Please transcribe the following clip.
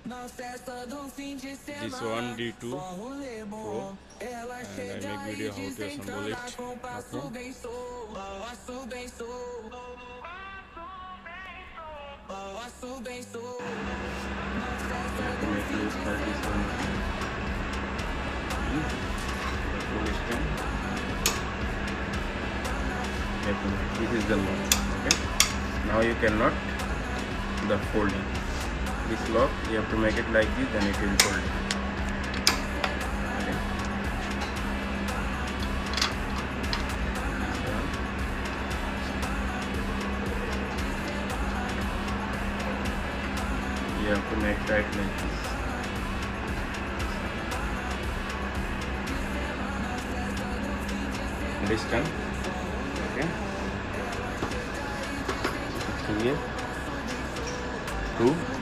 This one D2 Pro, and I make video how to assemble it. Okay. You have to make it 37 the full stand. You have to make, this is the lock. Okay. Now you cannot the folding. This lock you have to make it like this, then it will fold. Okay. You have to make right like this. Understand? Okay. Here. 2.